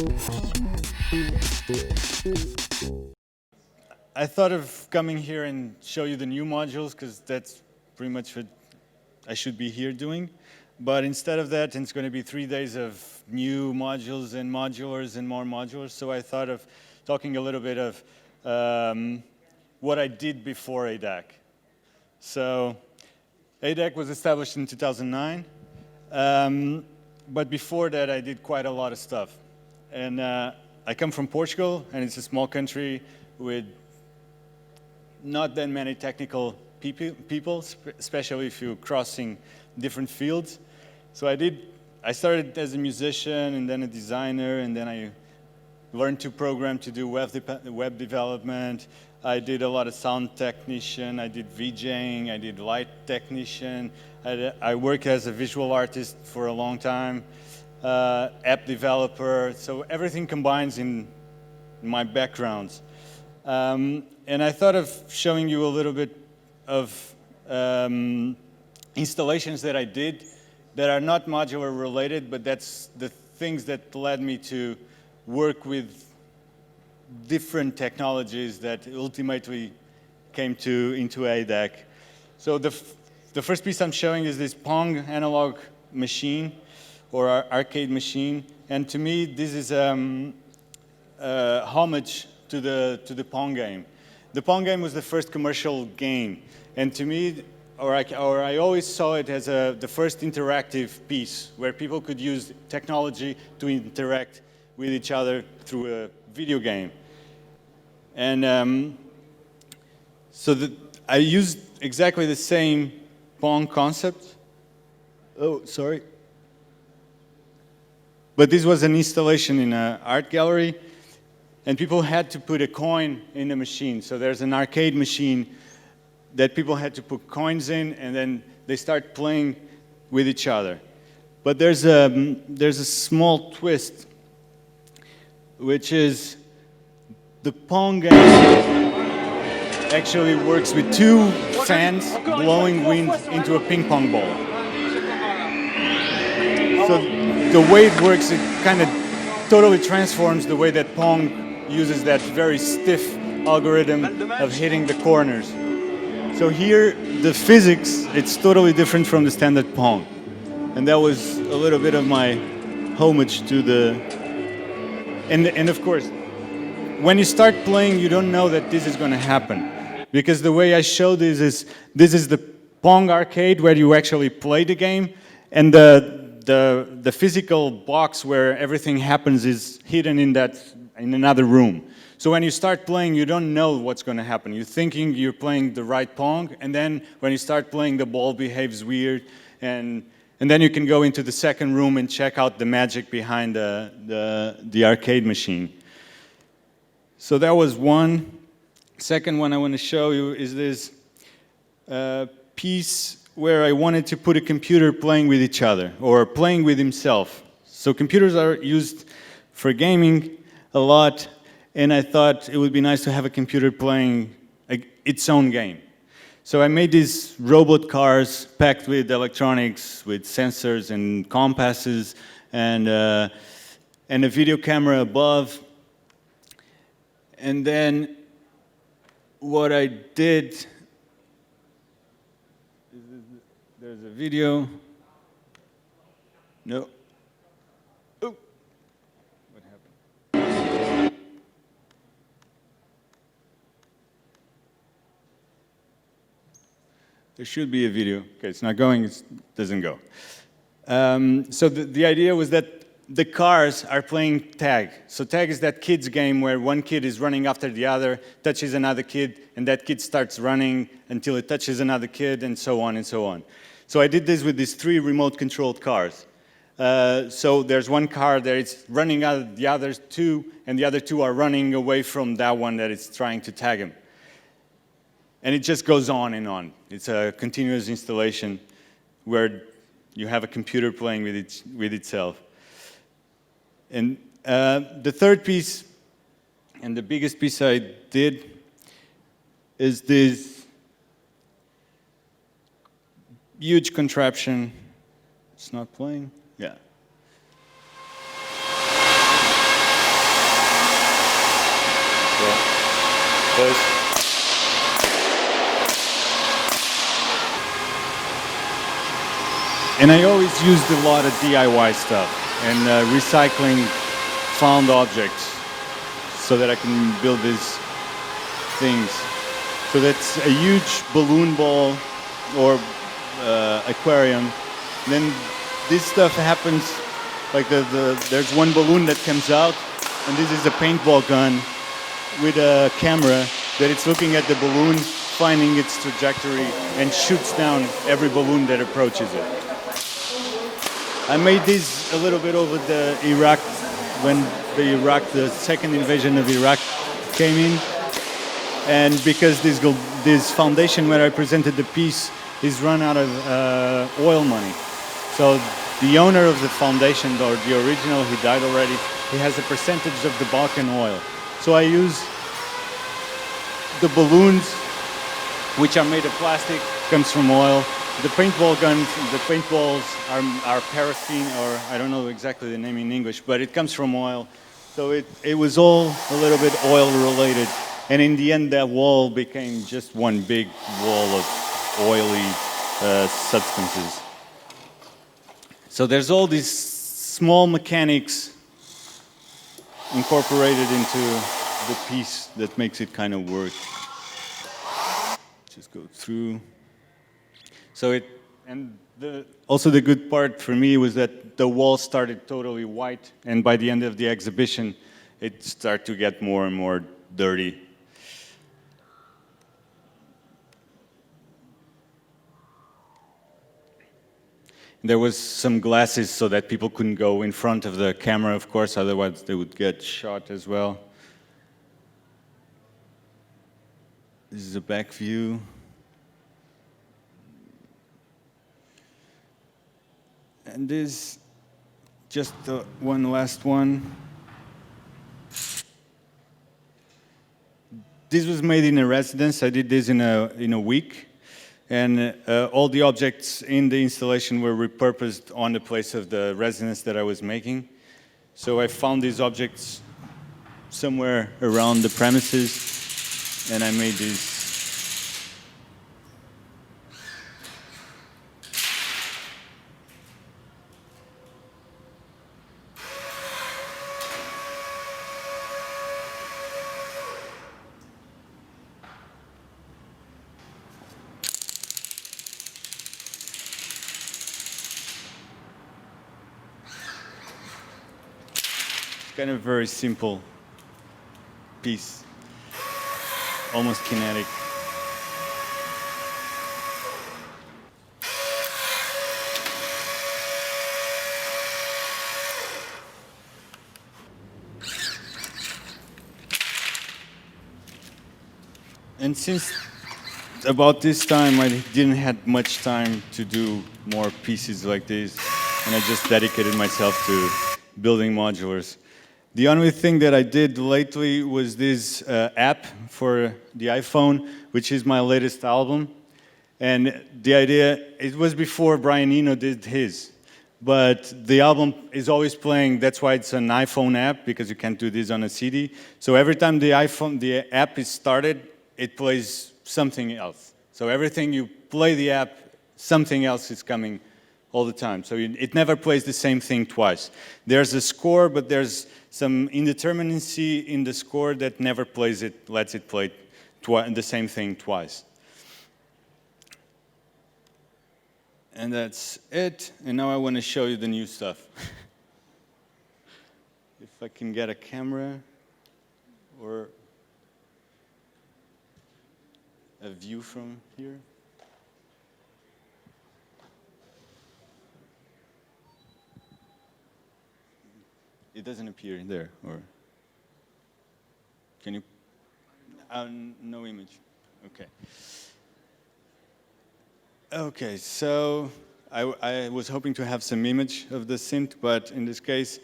I thought of coming here and show you the new modules because that's pretty much what I should be here doing. But instead of that, it's going to be 3 days of new modules and modulars and more modulars. So I thought of talking a little bit of what I did before ADDAC. So ADDAC was established in 2009. But before that, I did quite a lot of stuff. And I come from Portugal, and it's a small country with not that many technical people, especially if you're crossing different fields. So I started as a musician, and then a designer, and then I learned to program to do web development. I did a lot of sound technician, I did VJing, I did light technician. I worked as a visual artist for a long time, app developer, so everything combines in my backgrounds. And I thought of showing you a little bit of installations that I did that are not modular related, but that's the things that led me to work with different technologies that ultimately came into ADDAC. So the first piece I'm showing is this Pong analog machine or arcade machine, and to me this is homage to the Pong game. The Pong game was the first commercial game, and to me, I always saw it as the first interactive piece where people could use technology to interact with each other through a video game. And so I used exactly the same Pong concept. Oh, sorry. But this was an installation in an art gallery, and people had to put a coin in the machine. So there's an arcade machine that people had to put coins in, and then they start playing with each other. But there's a small twist, which is the Pong game actually works with 2 fans blowing wind into a ping pong ball. So the way it works, it kind of totally transforms the way that Pong uses that very stiff algorithm of hitting the corners. So here, the physics, it's totally different from the standard Pong. And that was a little bit of my homage to the... And of course, when you start playing, you don't know that this is going to happen. Because the way I show this is the Pong arcade where you actually play the game, and the physical box where everything happens is hidden in another room. So when you start playing, you don't know what's going to happen. You're thinking you're playing the right Pong, and then when you start playing, the ball behaves weird, and then you can go into the second room and check out the magic behind the arcade machine. So that was one. Second one I want to show you is this piece where I wanted to put a computer playing with each other, or playing with himself. So computers are used for gaming a lot, and I thought it would be nice to have a computer playing its own game. So I made these robot cars packed with electronics, with sensors and compasses, and a video camera above. And then what I did, there's a video. No. Oh. What happened? There should be a video. Okay, it's not going, it doesn't go. So the idea was that the cars are playing tag. So tag is that kid's game where one kid is running after the other, touches another kid, and that kid starts running until it touches another kid, and so on and so on. So I did this with these 3 remote-controlled cars. So there's one car that is running at the other 2, and the other 2 are running away from that one that is trying to tag him. And it just goes on and on. It's a continuous installation where you have a computer playing with itself. And the third piece, and the biggest piece I did, is this huge contraption. It's not playing? Yeah. first. And I always used a lot of DIY stuff and recycling found objects so that I can build these things. So that's a huge balloon ball or aquarium. Then this stuff happens, like there's one balloon that comes out, and this is a paintball gun with a camera that it's looking at the balloon, finding its trajectory, and shoots down every balloon that approaches it. I made this a little bit over the Iraq, when the second invasion of Iraq came in. And because this foundation where I presented the piece is run out of oil money. So the owner of the foundation, or the original, he died already, he has a percentage of the Balkan oil. So I use the balloons, which are made of plastic, comes from oil. The paintball guns, the paintballs are paraffin, or I don't know exactly the name in English, but it comes from oil. So it was all a little bit oil related. And in the end, that wall became just one big wall of oily substances. So there's all these small mechanics incorporated into the piece that makes it kind of work. Just go through. So also the good part for me was that the wall started totally white, and by the end of the exhibition, it started to get more and more dirty. There was some glasses so that people couldn't go in front of the camera, of course, otherwise they would get shot as well. This is a back view. And this, just one last one. This was made in a residence. I did this in a week. And all the objects in the installation were repurposed on the place of the residence that I was making. So I found these objects somewhere around the premises, and I made these. Kind of very simple piece, almost kinetic. And since about this time, I didn't have much time to do more pieces like this, and I just dedicated myself to building modulars. The only thing that I did lately was this app for the iPhone, which is my latest album. And the idea, it was before Brian Eno did his. But the album is always playing, that's why it's an iPhone app, because you can't do this on a CD. So every time the app is started, it plays something else. So everything you play the app, something else is coming all the time. So it never plays the same thing twice. There's a score, but there's some indeterminacy in the score that never plays it, lets it play the same thing twice. And that's it. And now I want to show you the new stuff. If I can get a camera or a view from here. It doesn't appear there, or can you? No image. Okay. Okay, so I was hoping to have some image of the synth, but in this case,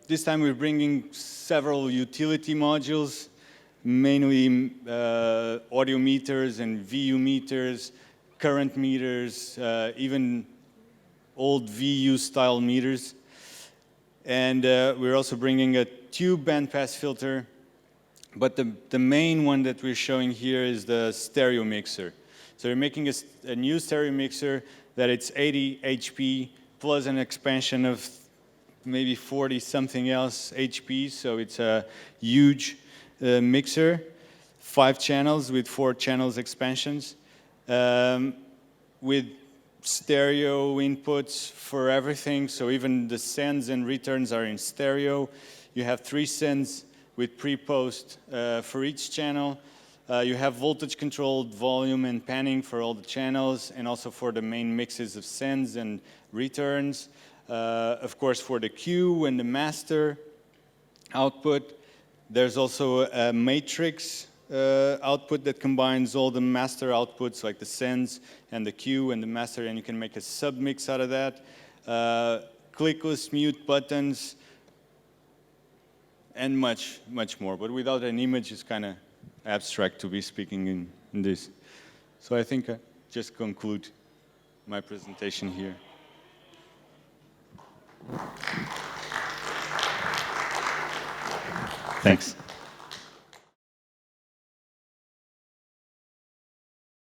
this time we're bringing several utility modules, mainly audio meters and VU meters, current meters, even old VU style meters. And we're also bringing a tube bandpass filter, but the main one that we're showing here is the stereo mixer. So we're making a new stereo mixer that it's 80 HP plus an expansion of maybe 40 something else HP, so it's a huge mixer, 5 channels with 4 channels expansions, with stereo inputs for everything, so even the sends and returns are in stereo. You have 3 sends with pre-post for each channel. You have voltage controlled volume and panning for all the channels, and also for the main mixes of sends and returns. Of course, for the Q and the master output, there's also a matrix output that combines all the master outputs, like the sends and the Q and the master, and you can make a submix out of that. Clickless mute buttons, and much, much more. But without an image, it's kind of abstract to be speaking in this. So I think I just conclude my presentation here. Thanks.